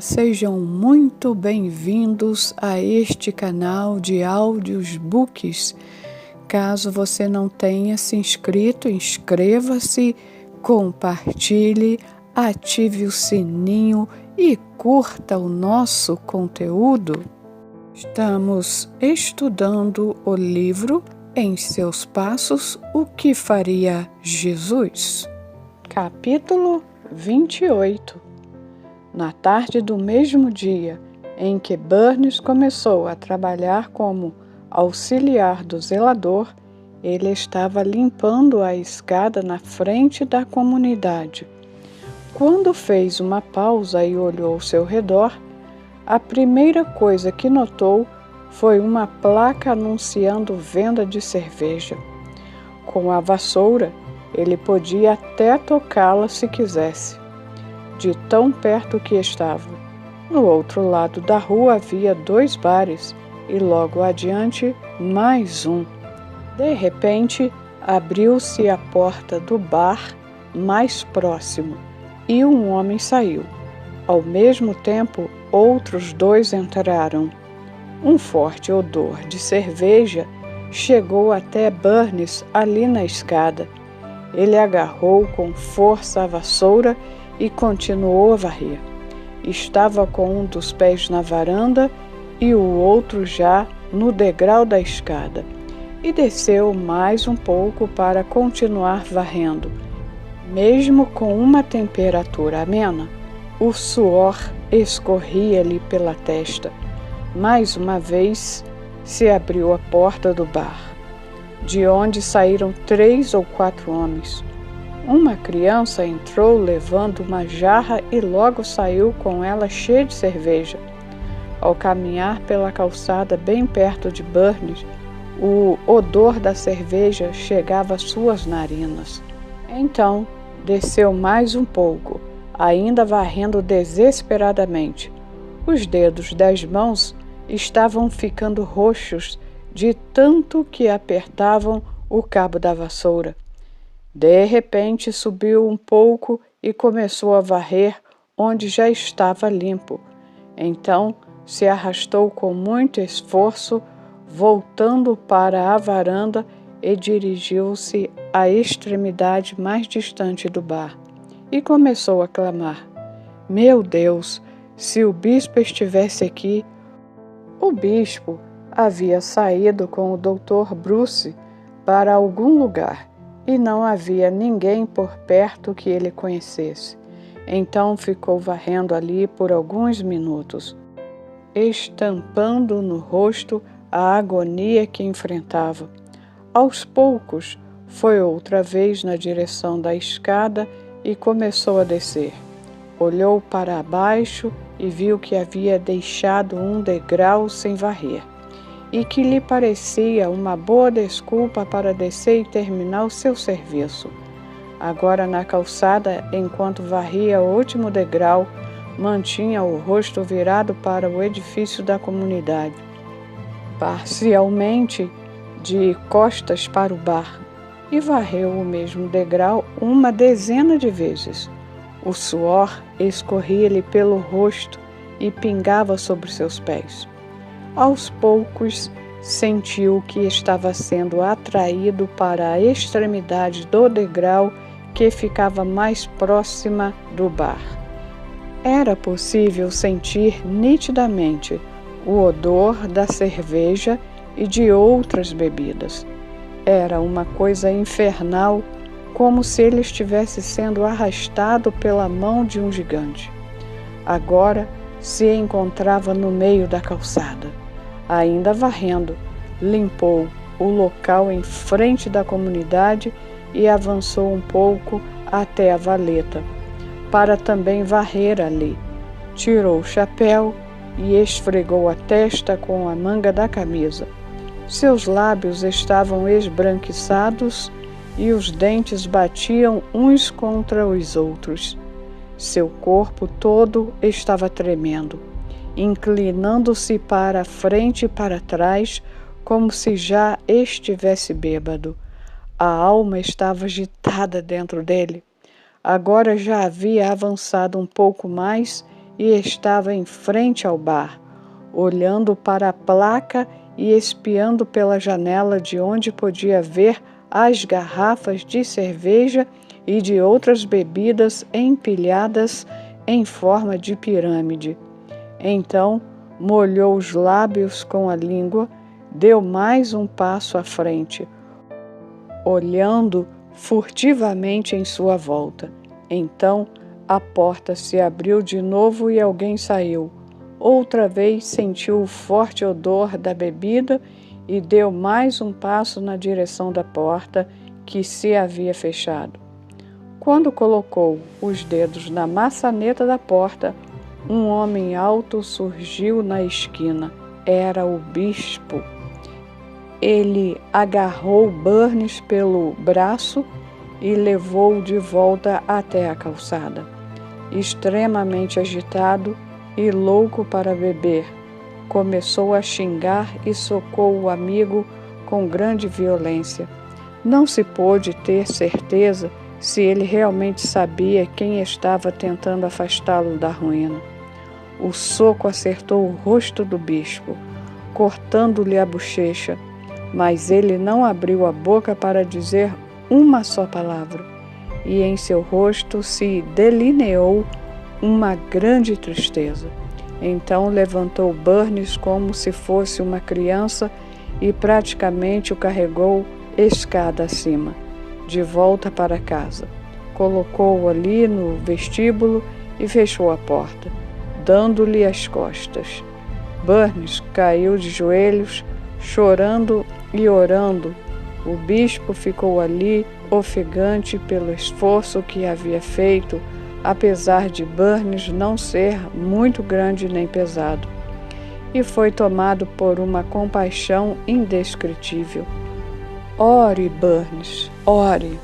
sejam muito bem-vindos a este canal de áudios books. Caso você não tenha se inscrito, inscreva-se, compartilhe, ative o sininho e curta o nosso conteúdo. Estamos estudando o livro Em Seus Passos, o que faria Jesus? Capítulo 28. Na tarde do mesmo dia em que Burns começou a trabalhar como auxiliar do zelador, ele estava limpando a escada na frente da comunidade. Quando fez uma pausa e olhou ao seu redor, a primeira coisa que notou foi uma placa anunciando venda de cerveja. Com a vassoura, ele podia até tocá-la se quisesse, de tão perto que estava. No outro lado da rua havia 2 bares e logo adiante mais um. De repente, abriu-se a porta do bar mais próximo e um homem saiu. Ao mesmo tempo, outros 2 entraram. Um forte odor de cerveja chegou até Burns ali na escada. Ele agarrou com força a vassoura e continuou a varrer. Estava com um dos pés na varanda e o outro já no degrau da escada, e desceu mais um pouco para continuar varrendo. Mesmo com uma temperatura amena, o suor escorria-lhe pela testa. Mais uma vez se abriu a porta do bar, de onde saíram 3 ou 4 homens. Uma criança entrou levando uma jarra e logo saiu com ela cheia de cerveja. Ao caminhar pela calçada bem perto de Burns, o odor da cerveja chegava às suas narinas. Então, desceu mais um pouco, ainda varrendo desesperadamente. Os dedos das mãos estavam ficando roxos de tanto que apertavam o cabo da vassoura. De repente subiu um pouco e começou a varrer onde já estava limpo. Então se arrastou com muito esforço, voltando para a varanda e dirigiu-se à extremidade mais distante do bar. E começou a clamar: "Meu Deus, se o bispo estivesse aqui!" O bispo havia saído com o Dr. Bruce para algum lugar e não havia ninguém por perto que ele conhecesse. Então ficou varrendo ali por alguns minutos, estampando no rosto a agonia que enfrentava. Aos poucos, foi outra vez na direção da escada e começou a descer. Olhou para baixo e viu que havia deixado um degrau sem varrer, e que lhe parecia uma boa desculpa para descer e terminar o seu serviço. Agora, na calçada, enquanto varria o último degrau, mantinha o rosto virado para o edifício da comunidade, parcialmente de costas para o bar, e varreu o mesmo degrau uma dezena de vezes. O suor escorria-lhe pelo rosto e pingava sobre seus pés. Aos poucos, sentiu que estava sendo atraído para a extremidade do degrau que ficava mais próxima do bar. Era possível sentir nitidamente o odor da cerveja e de outras bebidas. Era uma coisa infernal, como se ele estivesse sendo arrastado pela mão de um gigante. Agora se encontrava no meio da calçada. Ainda varrendo, limpou o local em frente da comunidade e avançou um pouco até a valeta, para também varrer ali. Tirou o chapéu e esfregou a testa com a manga da camisa. Seus lábios estavam esbranquiçados e os dentes batiam uns contra os outros. Seu corpo todo estava tremendo, inclinando-se para a frente e para trás, como se já estivesse bêbado. A alma estava agitada dentro dele. Agora já havia avançado um pouco mais e estava em frente ao bar, olhando para a placa e espiando pela janela de onde podia ver as garrafas de cerveja e de outras bebidas empilhadas em forma de pirâmide. Então, molhou os lábios com a língua, deu mais um passo à frente, olhando furtivamente em sua volta. Então, a porta se abriu de novo e alguém saiu. Outra vez sentiu o forte odor da bebida e deu mais um passo na direção da porta que se havia fechado. Quando colocou os dedos na maçaneta da porta, um homem alto surgiu na esquina. Era o bispo. Ele agarrou Burns pelo braço e levou-o de volta até a calçada. Extremamente agitado e louco para beber, começou a xingar e socou o amigo com grande violência. Não se pôde ter certeza se ele realmente sabia quem estava tentando afastá-lo da ruína. O soco acertou o rosto do bispo, cortando-lhe a bochecha, mas ele não abriu a boca para dizer uma só palavra, e em seu rosto se delineou uma grande tristeza. Então levantou Burns como se fosse uma criança e praticamente o carregou escada acima, de volta para casa. Colocou-o ali no vestíbulo e fechou a porta, dando-lhe as costas. Burns caiu de joelhos, chorando e orando. O bispo ficou ali, ofegante pelo esforço que havia feito, apesar de Burns não ser muito grande nem pesado, e foi tomado por uma compaixão indescritível. Ore, Burns, ore,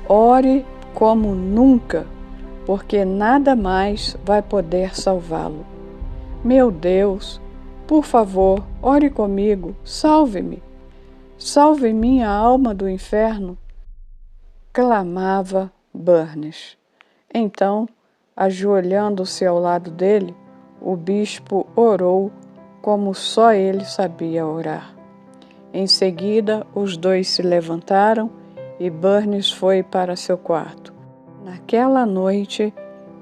ore como nunca, porque nada mais vai poder salvá-lo. Meu Deus, por favor, ore comigo, salve-me. Salve minha alma do inferno, clamava Burns. Então, ajoelhando-se ao lado dele, o bispo orou como só ele sabia orar. Em seguida, os dois se levantaram e Burns foi para seu quarto. Naquela noite,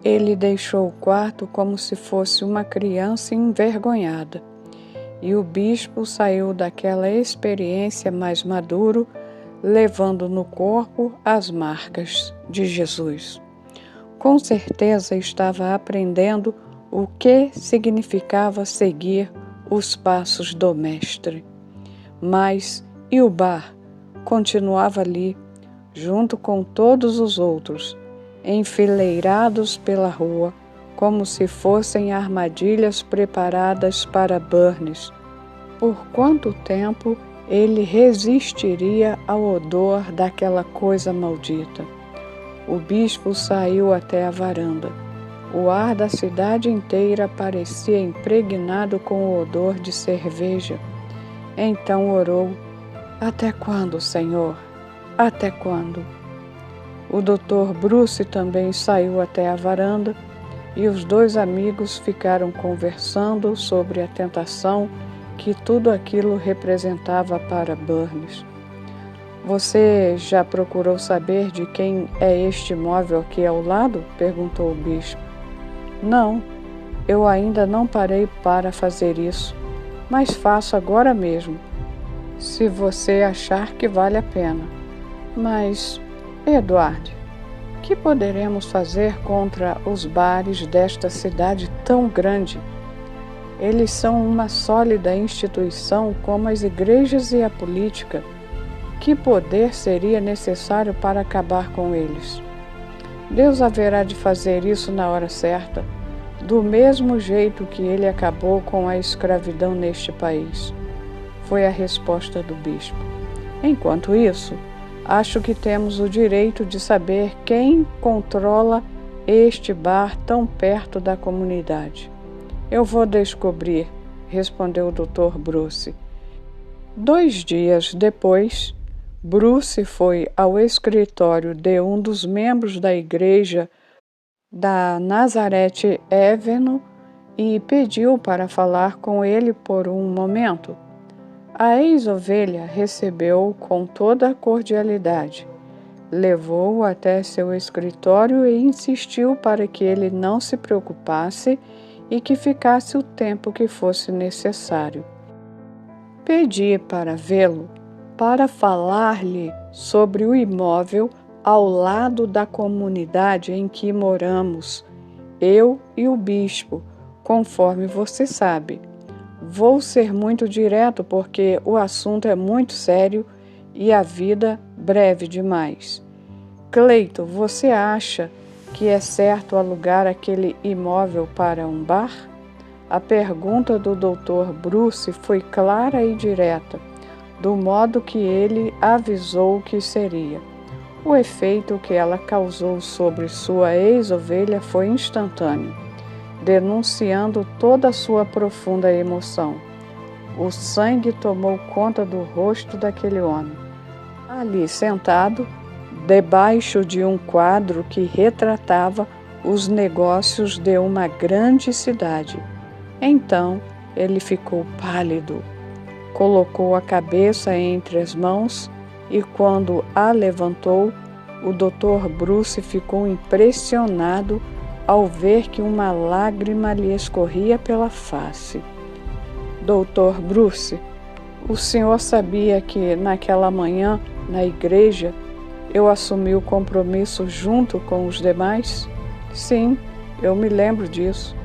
ele deixou o quarto como se fosse uma criança envergonhada. E o bispo saiu daquela experiência mais maduro, levando no corpo as marcas de Jesus. Com certeza estava aprendendo o que significava seguir os passos do Mestre. Mas e o bar continuava ali, junto com todos os outros, enfileirados pela rua, como se fossem armadilhas preparadas para Burns. Por quanto tempo ele resistiria ao odor daquela coisa maldita? O bispo saiu até a varanda. O ar da cidade inteira parecia impregnado com o odor de cerveja. Então orou: até quando, Senhor? Até quando? O Dr. Bruce também saiu até a varanda e os dois amigos ficaram conversando sobre a tentação que tudo aquilo representava para Burns. Você já procurou saber de quem é este móvel aqui ao lado? Perguntou o bispo. Não, eu ainda não parei para fazer isso, mas faço agora mesmo, se você achar que vale a pena. Mas, Edward, que poderemos fazer contra os bares desta cidade tão grande? Eles são uma sólida instituição como as igrejas e a política. Que poder seria necessário para acabar com eles? Deus haverá de fazer isso na hora certa, do mesmo jeito que ele acabou com a escravidão neste país. Foi a resposta do bispo. Enquanto isso, acho que temos o direito de saber quem controla este bar tão perto da comunidade. Eu vou descobrir, respondeu o Dr. Bruce. 2 dias depois, Bruce foi ao escritório de um dos membros da igreja da Nazareth Avenue e pediu para falar com ele por um momento. A ex-ovelha recebeu-o com toda a cordialidade. Levou-o até seu escritório e insistiu para que ele não se preocupasse e que ficasse o tempo que fosse necessário. Pedi para vê-lo, para falar-lhe sobre o imóvel ao lado da comunidade em que moramos, eu e o bispo, conforme você sabe. Vou ser muito direto porque o assunto é muito sério e a vida breve demais. Cleiton, você acha que é certo alugar aquele imóvel para um bar? A pergunta do Dr. Bruce foi clara e direta, do modo que ele avisou que seria. O efeito que ela causou sobre sua ex-ovelha foi instantâneo, denunciando toda a sua profunda emoção. O sangue tomou conta do rosto daquele homem. Ali sentado, debaixo de um quadro que retratava os negócios de uma grande cidade. Então ele ficou pálido, colocou a cabeça entre as mãos e, quando a levantou, o Dr. Bruce ficou impressionado ao ver que uma lágrima lhe escorria pela face. Dr. Bruce, o senhor sabia que naquela manhã, na igreja, eu assumi o compromisso junto com os demais? Sim, eu me lembro disso.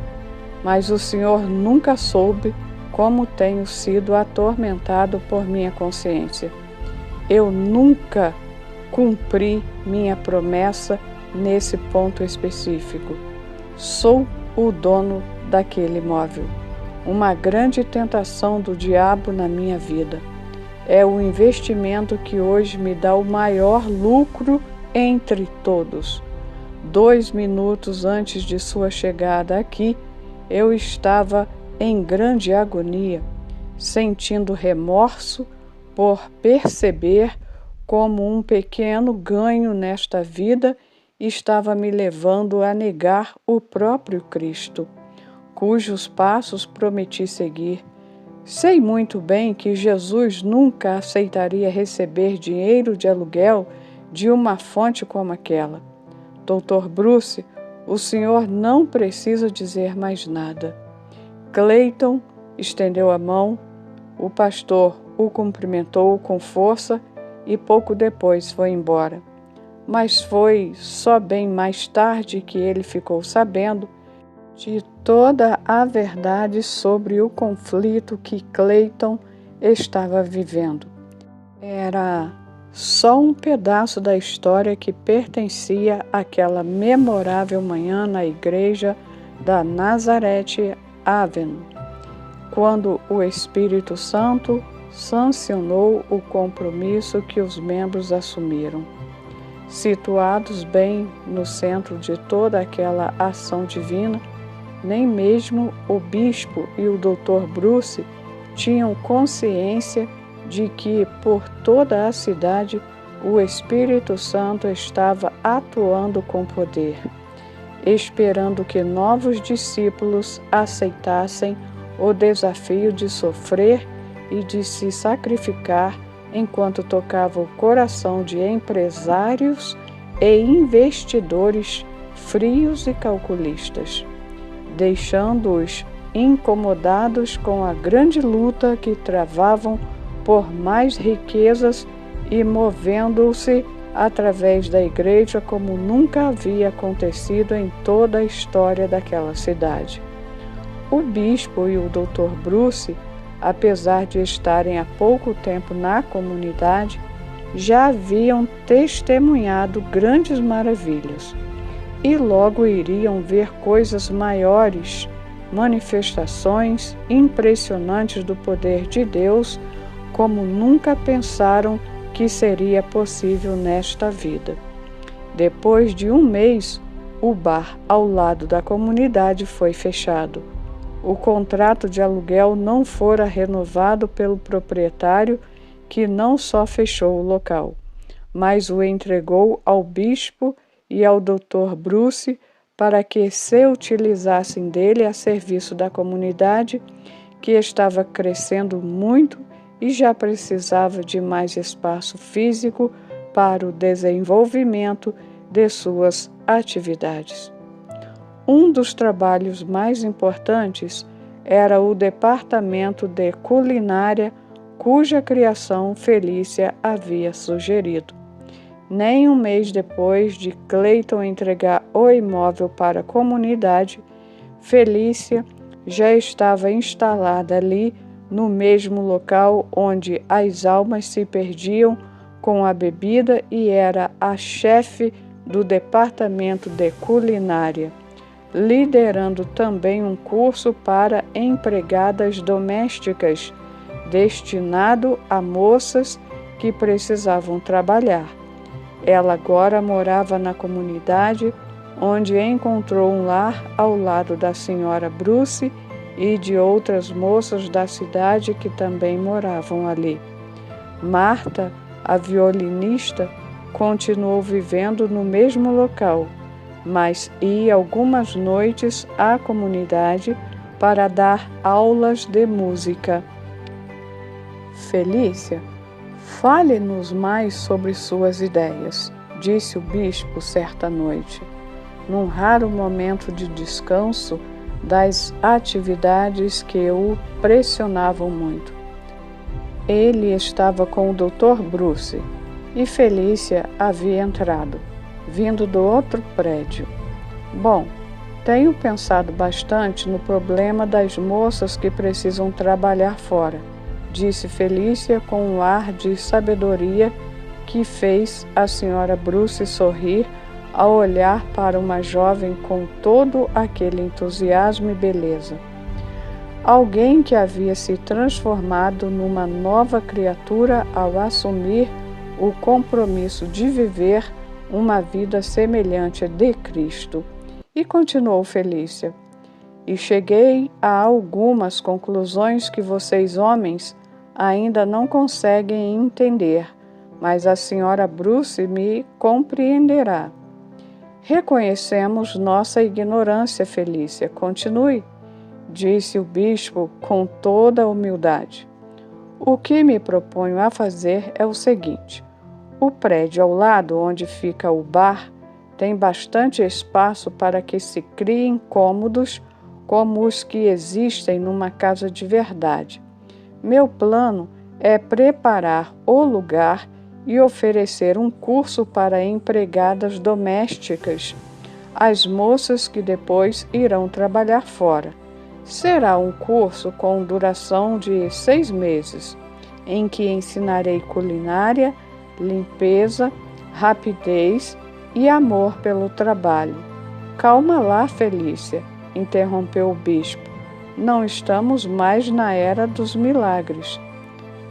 Mas o senhor nunca soube como tenho sido atormentado por minha consciência. Eu nunca cumpri minha promessa nesse ponto específico. Sou o dono daquele imóvel. Uma grande tentação do diabo na minha vida. É o investimento que hoje me dá o maior lucro entre todos. 2 minutos antes de sua chegada aqui, eu estava em grande agonia, sentindo remorso por perceber como um pequeno ganho nesta vida estava me levando a negar o próprio Cristo, cujos passos prometi seguir. Sei muito bem que Jesus nunca aceitaria receber dinheiro de aluguel de uma fonte como aquela. Dr. Bruce, o senhor não precisa dizer mais nada. Cleiton estendeu a mão, o pastor o cumprimentou com força e pouco depois foi embora. Mas foi só bem mais tarde que ele ficou sabendo de toda a verdade sobre o conflito que Cleiton estava vivendo. Era só um pedaço da história que pertencia àquela memorável manhã na igreja da Nazareth Avenue, quando o Espírito Santo sancionou o compromisso que os membros assumiram. Situados bem no centro de toda aquela ação divina, nem mesmo o bispo e o Dr. Bruce tinham consciência de que por toda a cidade o Espírito Santo estava atuando com poder, esperando que novos discípulos aceitassem o desafio de sofrer e de se sacrificar enquanto tocava o coração de empresários e investidores frios e calculistas, deixando-os incomodados com a grande luta que travavam por mais riquezas e movendo-se através da igreja como nunca havia acontecido em toda a história daquela cidade. O bispo e o Dr. Bruce, apesar de estarem há pouco tempo na comunidade, já haviam testemunhado grandes maravilhas e logo iriam ver coisas maiores, manifestações impressionantes do poder de Deus, como nunca pensaram que seria possível nesta vida. Depois de 1 mês, o bar ao lado da comunidade foi fechado. O contrato de aluguel não fora renovado pelo proprietário, que não só fechou o local, mas o entregou ao bispo e ao Dr. Bruce para que se utilizassem dele a serviço da comunidade, que estava crescendo muito e já precisava de mais espaço físico para o desenvolvimento de suas atividades. Um dos trabalhos mais importantes era o departamento de culinária, cuja criação Felícia havia sugerido. Nem um mês depois de Clayton entregar o imóvel para a comunidade, Felícia já estava instalada ali, no mesmo local onde as almas se perdiam com a bebida, e era a chefe do departamento de culinária, liderando também um curso para empregadas domésticas, destinado a moças que precisavam trabalhar. Ela agora morava na comunidade, onde encontrou um lar ao lado da senhora Bruce e de outras moças da cidade que também moravam ali. Marta, a violinista, continuou vivendo no mesmo local, mas ia algumas noites à comunidade para dar aulas de música. Felícia, fale-nos mais sobre suas ideias, disse o bispo certa noite, num raro momento de descanso das atividades que o pressionavam muito. Ele estava com o Dr. Bruce e Felícia havia entrado, vindo do outro prédio. Bom, tenho pensado bastante no problema das moças que precisam trabalhar fora, disse Felícia com um ar de sabedoria que fez a senhora Bruce sorrir ao olhar para uma jovem com todo aquele entusiasmo e beleza. Alguém que havia se transformado numa nova criatura ao assumir o compromisso de viver uma vida semelhante a de Cristo. E continuou Felícia: e cheguei a algumas conclusões que vocês, homens, ainda não conseguem entender, mas a senhora Bruce me compreenderá. Reconhecemos nossa ignorância, Felícia. Continue, disse o bispo com toda a humildade. O que me proponho a fazer é o seguinte: o prédio ao lado, onde fica o bar, tem bastante espaço para que se criem cômodos como os que existem numa casa de verdade. Meu plano é preparar o lugar e oferecer um curso para empregadas domésticas, as moças que depois irão trabalhar fora. Será um curso com duração de 6 meses, em que ensinarei culinária, limpeza, rapidez e amor pelo trabalho. Calma lá, Felícia, interrompeu o bispo. Não estamos mais na era dos milagres.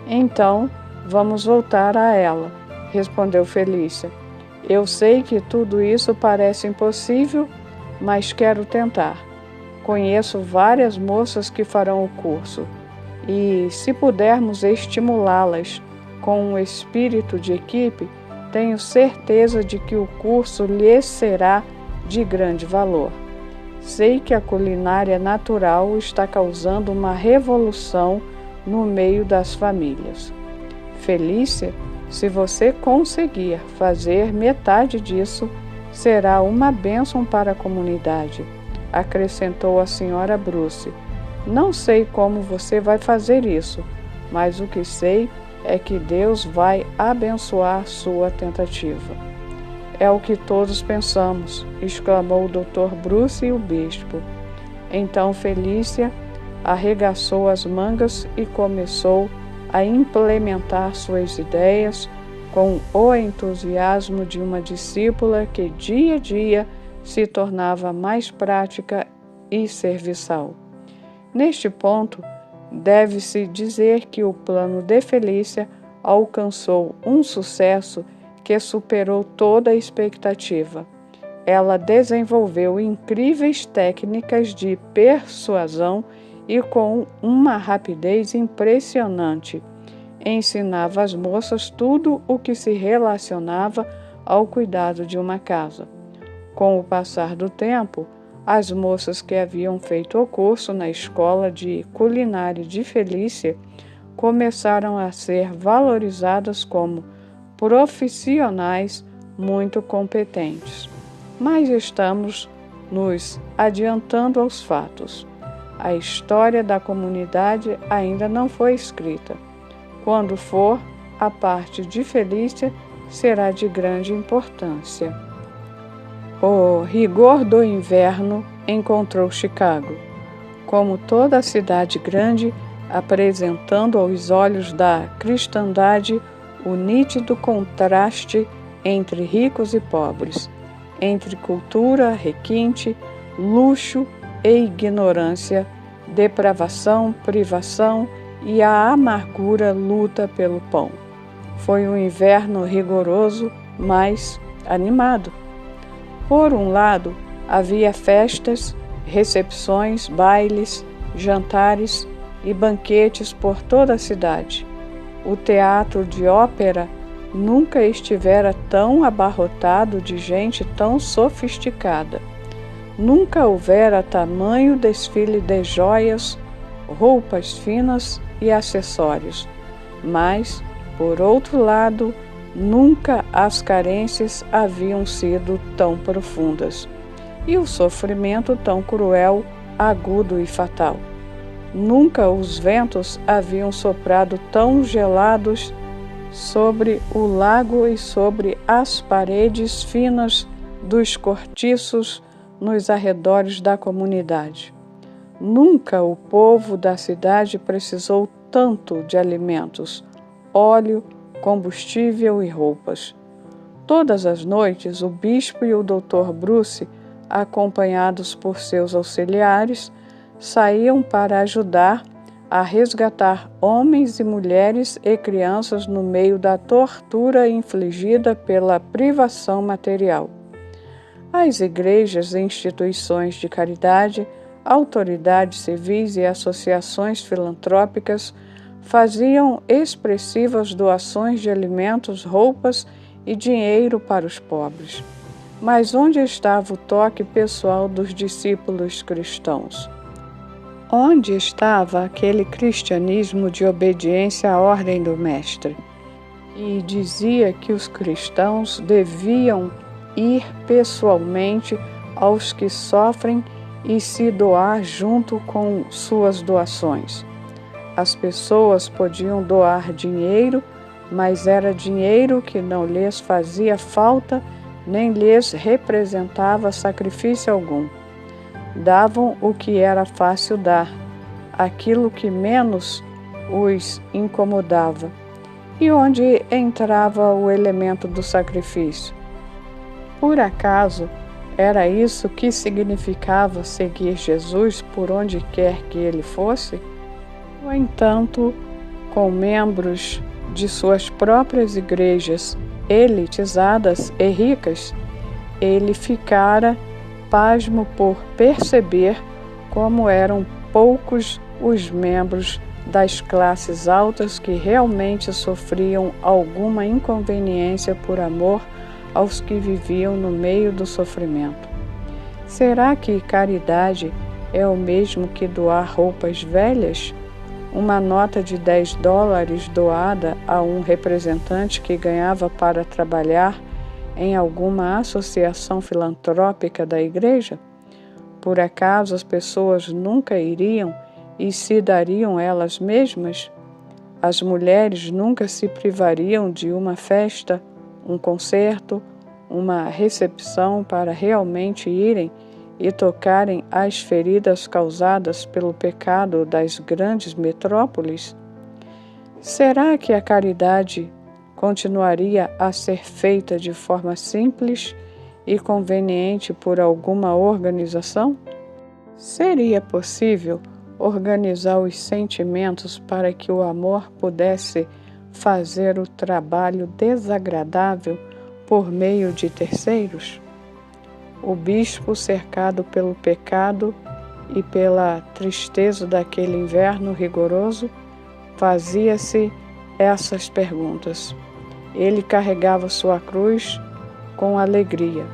Então, vamos voltar a ela, respondeu Felícia. Eu sei que tudo isso parece impossível, mas quero tentar. Conheço várias moças que farão o curso, e se pudermos estimulá-las com um espírito de equipe, tenho certeza de que o curso lhes será de grande valor. Sei que a culinária natural está causando uma revolução no meio das famílias. Felícia, se você conseguir fazer metade disso, será uma bênção para a comunidade, acrescentou a senhora Bruce. Não sei como você vai fazer isso, mas o que sei é que Deus vai abençoar sua tentativa. É o que todos pensamos, exclamou o Dr. Bruce e o bispo. Então Felícia arregaçou as mangas e começou a implementar suas ideias com o entusiasmo de uma discípula que dia a dia se tornava mais prática e serviçal. Neste ponto, deve-se dizer que o plano de Felícia alcançou um sucesso que superou toda a expectativa. Ela desenvolveu incríveis técnicas de persuasão e, com uma rapidez impressionante, ensinava às moças tudo o que se relacionava ao cuidado de uma casa. Com o passar do tempo, as moças que haviam feito o curso na escola de culinária de Felícia começaram a ser valorizadas como profissionais muito competentes. Mas estamos nos adiantando aos fatos. A história da comunidade ainda não foi escrita. Quando for, a parte de Felícia será de grande importância. O rigor do inverno encontrou Chicago, como toda a cidade grande, apresentando aos olhos da cristandade o nítido contraste entre ricos e pobres, entre cultura, requinte, luxo e ignorância, depravação, privação e a amargura luta pelo pão. Foi um inverno rigoroso, mas animado. Por um lado, havia festas, recepções, bailes, jantares e banquetes por toda a cidade. O teatro de ópera nunca estivera tão abarrotado de gente tão sofisticada. Nunca houvera tamanho desfile de joias, roupas finas e acessórios. Mas, por outro lado, nunca as carências haviam sido tão profundas, e o sofrimento tão cruel, agudo e fatal. Nunca os ventos haviam soprado tão gelados sobre o lago e sobre as paredes finas dos cortiços nos arredores da comunidade. Nunca o povo da cidade precisou tanto de alimentos, óleo, combustível e roupas. Todas as noites, o bispo e o Dr. Bruce, acompanhados por seus auxiliares, saíam para ajudar a resgatar homens e mulheres e crianças no meio da tortura infligida pela privação material. As igrejas e instituições de caridade, autoridades civis e associações filantrópicas faziam expressivas doações de alimentos, roupas e dinheiro para os pobres. Mas onde estava o toque pessoal dos discípulos cristãos? Onde estava aquele cristianismo de obediência à ordem do Mestre? E dizia que os cristãos deviam ir pessoalmente aos que sofrem e se doar junto com suas doações. As pessoas podiam doar dinheiro, mas era dinheiro que não lhes fazia falta nem lhes representava sacrifício algum. Davam o que era fácil dar, aquilo que menos os incomodava. E onde entrava o elemento do sacrifício? Por acaso, era isso que significava seguir Jesus por onde quer que ele fosse? No entanto, com membros de suas próprias igrejas elitizadas e ricas, ele ficara pasmo por perceber como eram poucos os membros das classes altas que realmente sofriam alguma inconveniência por amor aos que viviam no meio do sofrimento. Será que caridade é o mesmo que doar roupas velhas? Uma nota de $10 doada a um representante que ganhava para trabalhar em alguma associação filantrópica da igreja? Por acaso as pessoas nunca iriam e se dariam elas mesmas? As mulheres nunca se privariam de uma festa, um concerto, uma recepção para realmente irem e tocarem as feridas causadas pelo pecado das grandes metrópoles? Será que a caridade continuaria a ser feita de forma simples e conveniente por alguma organização? Seria possível organizar os sentimentos para que o amor pudesse fazer o trabalho desagradável por meio de terceiros? O bispo, cercado pelo pecado e pela tristeza daquele inverno rigoroso, fazia-se essas perguntas. Ele carregava sua cruz com alegria,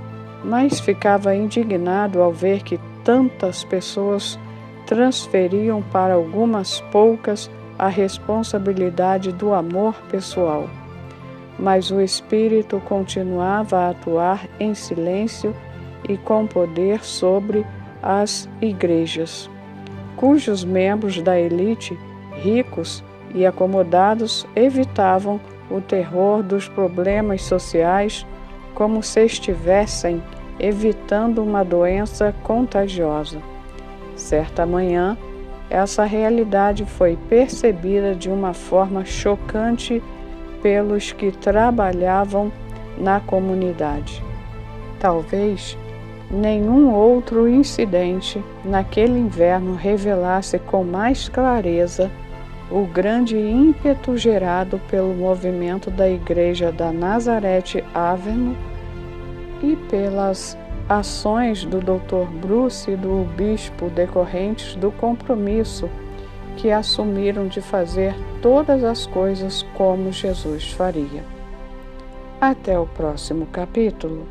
mas ficava indignado ao ver que tantas pessoas transferiam para algumas poucas a responsabilidade do amor pessoal. Mas o Espírito continuava a atuar em silêncio e com poder sobre as igrejas, cujos membros da elite, ricos e acomodados, evitavam o terror dos problemas sociais como se estivessem evitando uma doença contagiosa. Certa manhã, essa realidade foi percebida de uma forma chocante pelos que trabalhavam na comunidade. Talvez nenhum outro incidente naquele inverno revelasse com mais clareza o grande ímpeto gerado pelo movimento da Igreja da Nazareth Avenue e pelas ações do Dr. Bruce e do bispo decorrentes do compromisso que assumiram de fazer todas as coisas como Jesus faria. Até o próximo capítulo.